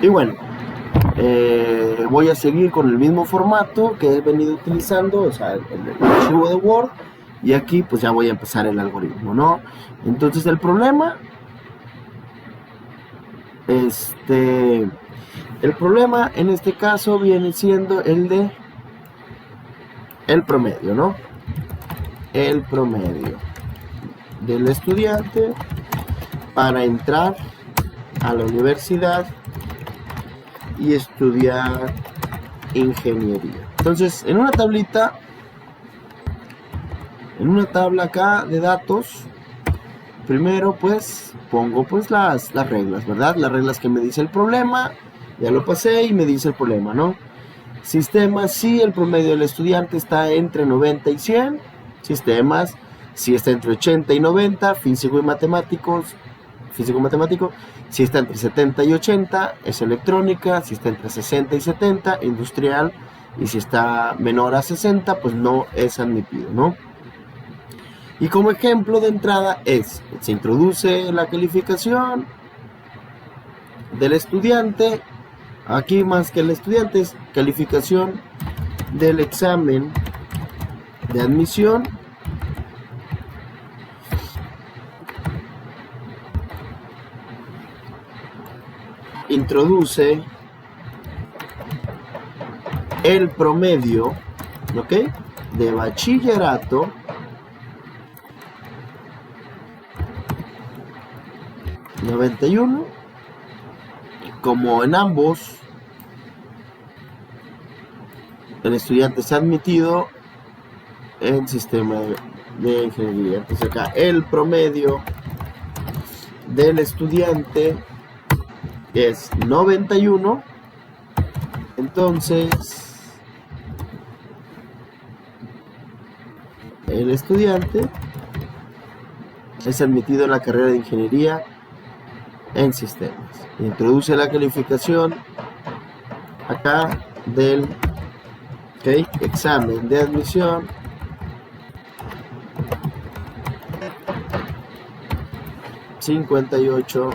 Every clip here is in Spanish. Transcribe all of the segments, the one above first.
Y bueno, voy a seguir con el mismo formato que he venido utilizando, o sea, el archivo de Word, y aquí pues ya voy a empezar el algoritmo, ¿no? Entonces el problema, el problema en este caso viene siendo el de el promedio, ¿no? El promedio del estudiante para entrar a la universidad y estudiar ingeniería. Entonces, en una tablita, en una tabla acá de datos, primero pues pongo pues las reglas, ¿verdad? Las reglas que me dice el problema, ya lo pasé y me dice el problema, ¿no? Sistemas, si el promedio del estudiante está entre 90 y 100. Sistemas, si está entre 80 y 90. Físico y matemáticos, físico-matemático. Si está entre 70 y 80, es electrónica. Si está entre 60 y 70, industrial. Y si está menor a 60, pues no es admitido, ¿no? Y como ejemplo de entrada se introduce la calificación del estudiante. Aquí más que el estudiante es calificación del examen de admisión. Introduce el promedio, ¿ok?, de bachillerato (91). Como en ambos el estudiante está admitido en sistema de ingeniería, entonces acá el promedio del estudiante es 91. Entonces el estudiante es admitido en la carrera de ingeniería en sistemas. Introduce la calificación acá del examen de admisión. (58).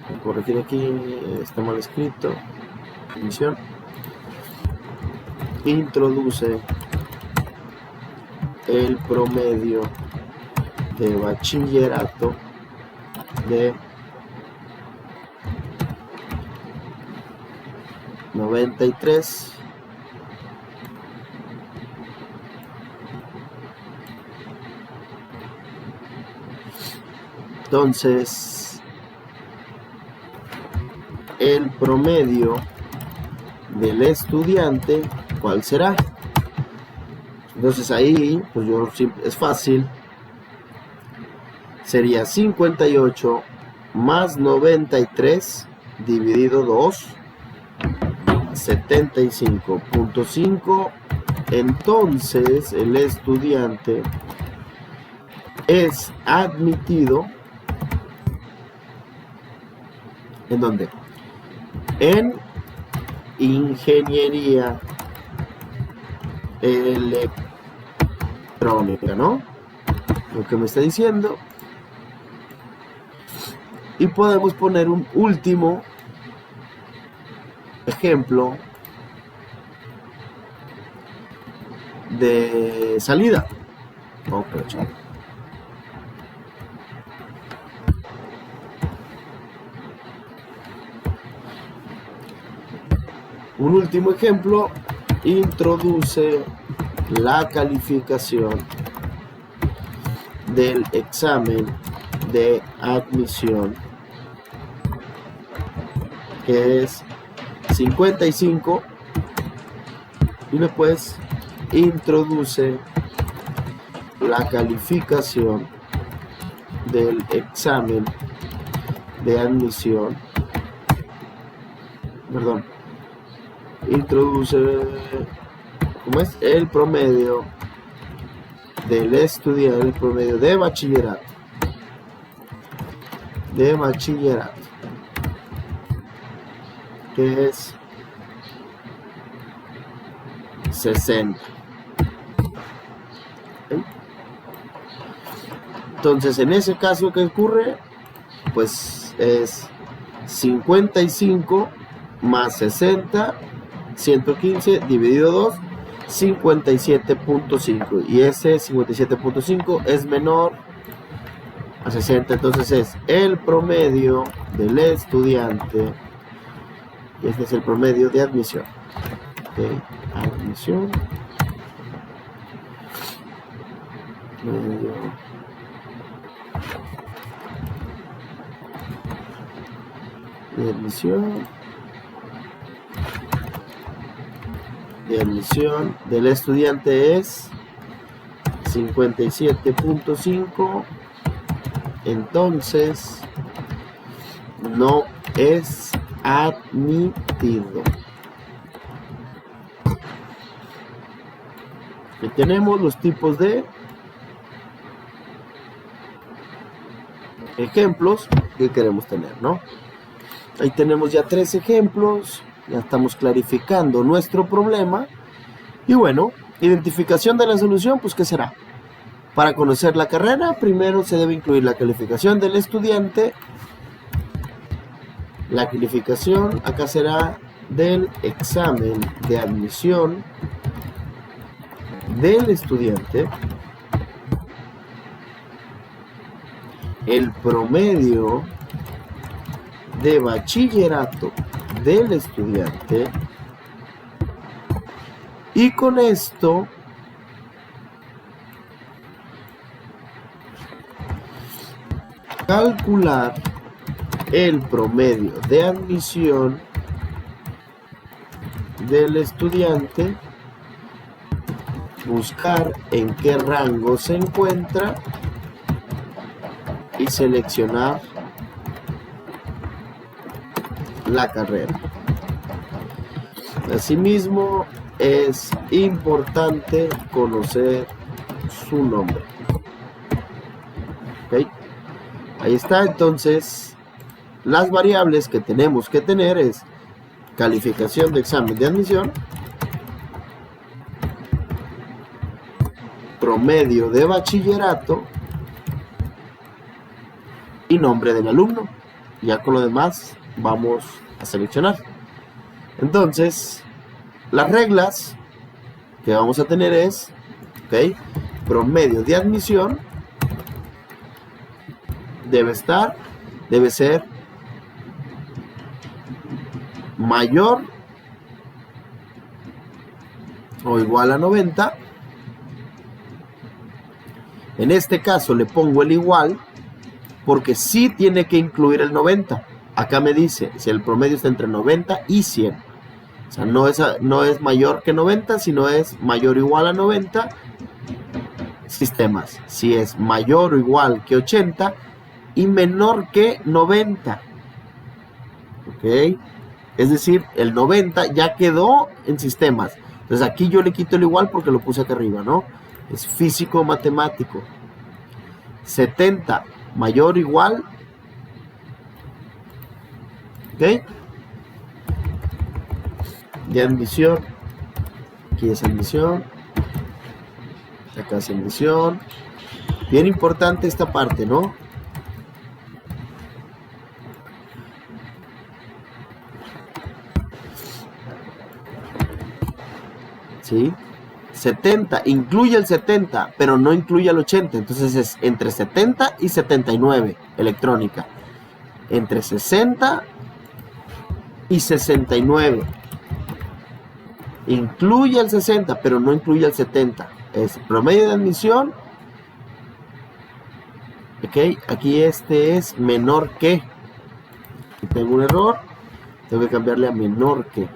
Voy a corregir aquí, está mal escrito. Admisión. Introduce el promedio de bachillerato de 93. Entonces, el promedio del estudiante, ¿cuál será? Entonces ahí, pues es fácil. Sería 58 más 93 dividido 2, 75.5. Entonces el estudiante es admitido ¿en dónde? En ingeniería electrónica, ¿no? Lo que me está diciendo. Y podemos poner un último ejemplo de salida. Un último ejemplo, introduce la calificación del examen de admisión, que es 55, y después introduce la calificación del examen de admisión, introduce el promedio del estudiante, el promedio de bachillerato, que es 60. Entonces, en ese caso, ¿qué ocurre? pues es 55 más 60, 115 dividido 2, 57.5. Y ese 57.5 es menor a 60. Entonces es el promedio del estudiante. Y este es el promedio de admisión. Okay. Admisión. Medio. De admisión del estudiante es 57.5. Entonces no es admitido. Aquí tenemos los tipos de ejemplos que queremos tener, ¿no? Ahí tenemos ya 3 ejemplos, ya estamos clarificando nuestro problema. Y bueno, identificación de la solución, pues ¿qué será? Para conocer la carrera, primero se debe incluir la calificación del estudiante. La calificación acá será del examen de admisión del estudiante. El promedio de bachillerato del estudiante. Y con esto calcular el promedio de admisión del estudiante, buscar en qué rango se encuentra y seleccionar la carrera. Asimismo, es importante conocer su nombre. ¿Okay? Ahí está. Entonces, las variables que tenemos que tener es calificación de examen de admisión, promedio de bachillerato y nombre del alumno. Ya con lo demás vamos a seleccionar. Entonces, las reglas que vamos a tener es, ¿okay? Promedio de admisión debe ser mayor o igual a 90. En este caso le pongo el igual porque sí tiene que incluir el 90. Acá me dice si el promedio está entre 90 y 100. O sea, no es mayor que 90, sino es mayor o igual a 90. Sistemas. Si es mayor o igual que 80 y menor que 90. ¿Ok? Es decir, el 90 ya quedó en sistemas. Entonces aquí yo le quito el igual porque lo puse acá arriba, ¿no? Es físico matemático. 70 mayor o igual. ¿Ok? De admisión. Aquí es admisión. Acá es admisión. Bien importante esta parte, ¿no? ¿Sí? 70, incluye el 70, pero no incluye el 80. Entonces es entre 70 y 79, electrónica. Entre 60 y 69. Incluye el 60, pero no incluye el 70. Es promedio de admisión. Ok, aquí este es menor que. Aquí tengo un error. Tengo que cambiarle a menor que.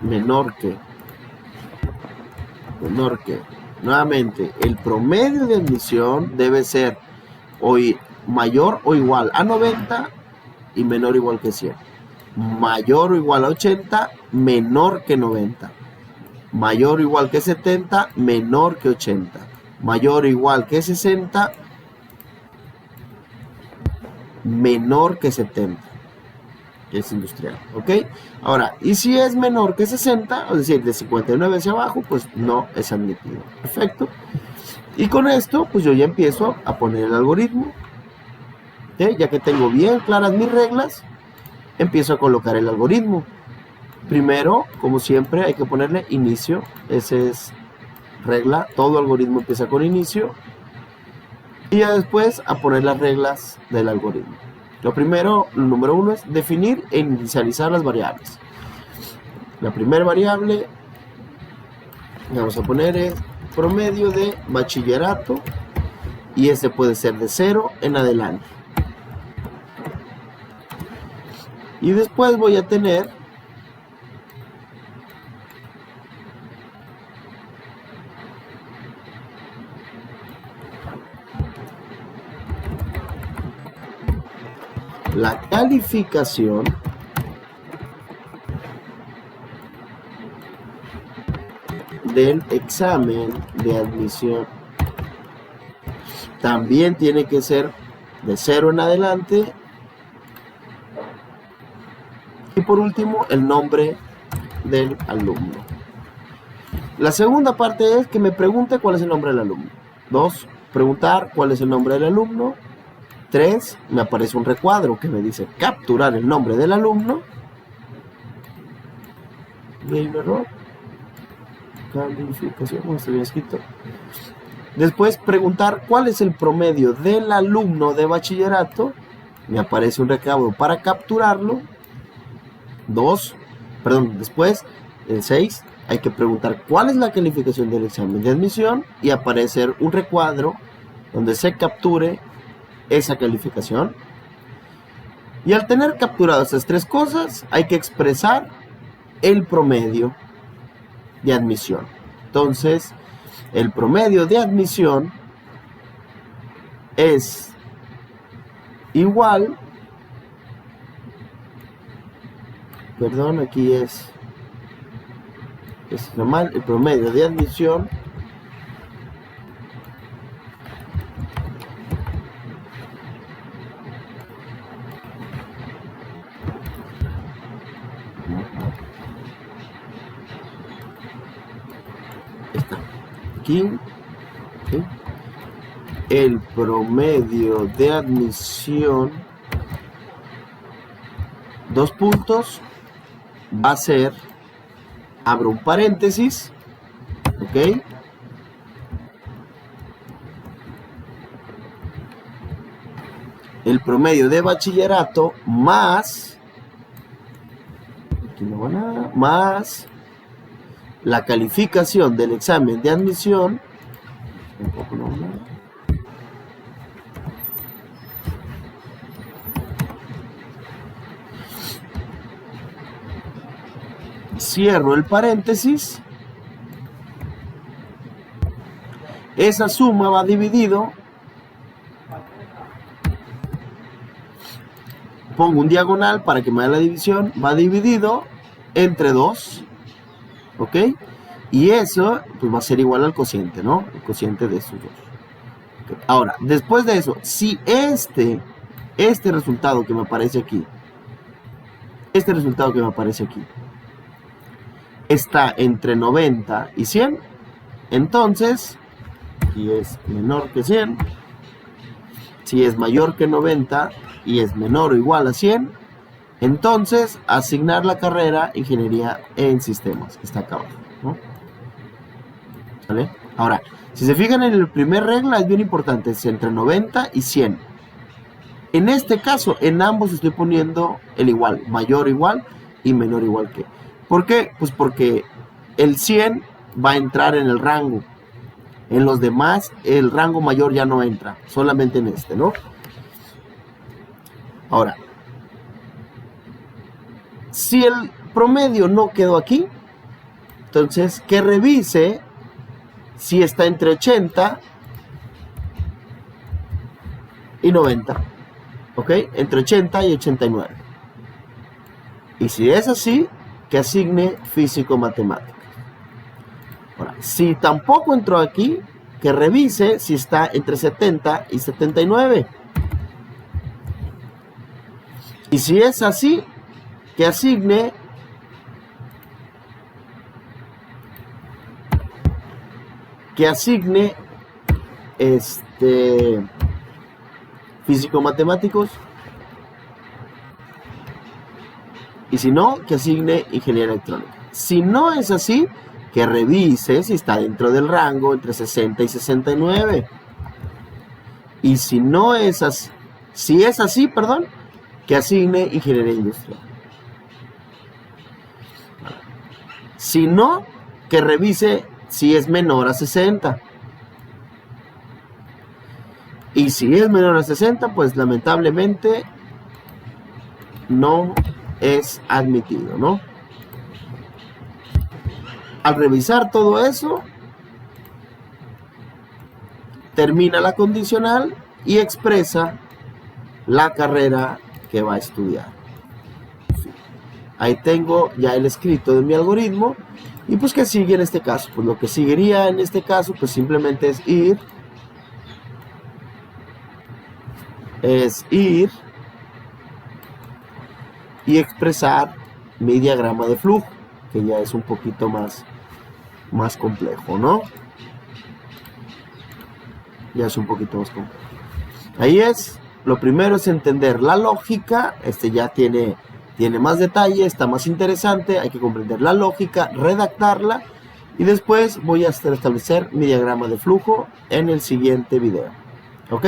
Menor que. Nuevamente, el promedio de admisión debe ser hoy mayor o igual a 90 y menor o igual que 100. Mayor o igual a 80, menor que 90. Mayor o igual que 70, menor que 80. Mayor o igual que 60, menor que 70. Es industrial, ¿ok? Ahora, y si es menor que 60, es decir, de 59 hacia abajo, pues no es admitido. Perfecto. Y con esto, pues yo ya empiezo a poner el algoritmo. Ya que tengo bien claras mis reglas, empiezo a colocar el algoritmo. Primero, como siempre, hay que ponerle inicio. Esa es regla. Todo algoritmo empieza con inicio. Y ya después a poner las reglas del algoritmo. Lo primero, lo número 1 es definir e inicializar las variables. La primera variable que vamos a poner es promedio de bachillerato. Y este puede ser de 0 en adelante. Y después voy a tener la calificación del examen de admisión. También tiene que ser de 0 en adelante. Y por último, el nombre del alumno. La segunda parte es que me pregunte cuál es el nombre del alumno. 2, preguntar cuál es el nombre del alumno. 3, me aparece un recuadro que me dice capturar el nombre del alumno. Y hay un error. Calificación, no está bien escrito. Después preguntar cuál es el promedio del alumno de bachillerato. Me aparece un recuadro para capturarlo. Después, el 6, hay que preguntar cuál es la calificación del examen de admisión y aparecer un recuadro donde se capture esa calificación. Y al tener capturadas estas 3 cosas, hay que expresar el promedio de admisión. Entonces, el promedio de admisión es igual, aquí es normal, el promedio de admisión está aquí, ¿okay? El promedio de admisión, 2 puntos, va a ser, abro un paréntesis, ok, el promedio de bachillerato más, aquí no va nada, más la calificación del examen de admisión, tampoco no va nada. Cierro el paréntesis. Esa suma va dividido. Pongo un diagonal para que me dé la división. Va dividido entre 2. ¿Ok? Y eso pues va a ser igual al cociente, ¿no? El cociente de estos dos. Okay. Ahora, después de eso, si este resultado que me aparece aquí, está entre 90 y 100, entonces, si es menor que 100, si es mayor que 90 y es menor o igual a 100, entonces asignar la carrera Ingeniería en Sistemas, que está acá abajo, ¿no? ¿Vale? Ahora, si se fijan en el primer regla, es bien importante, es entre 90 y 100. En este caso, en ambos estoy poniendo el igual, mayor o igual y menor o igual que. ¿Por qué? Pues porque el 100 va a entrar en el rango. En los demás, el rango mayor ya no entra, solamente en este, ¿no? Ahora, si el promedio no quedó aquí, entonces que revise si está entre 80 y 90, ¿ok? Entre 80 y 89. Y si es así, que asigne físico-matemáticas. Ahora, si tampoco entró aquí, que revise si está entre 70 y 79. Y si es así, que asigne físico-matemáticos. Y si no, que asigne ingeniería electrónica. Si no es así, que revise si está dentro del rango entre 60 y 69. Y si no es así, si es así, perdón, que asigne ingeniería industrial. Si no, que revise si es menor a 60. Y si es menor a 60, pues lamentablemente no es admitido, ¿no? Al revisar todo eso, termina la condicional y expresa la carrera que va a estudiar. Ahí tengo ya el escrito de mi algoritmo. Y pues, ¿qué sigue en este caso? Pues lo que seguiría en este caso, pues simplemente es ir y expresar mi diagrama de flujo, que ya es un poquito más complejo, ¿no? Ya es un poquito más complejo. Ahí es, lo primero es entender la lógica. Ya tiene más detalle, está más interesante, hay que comprender la lógica, redactarla, y después voy a establecer mi diagrama de flujo en el siguiente video. ¿Ok?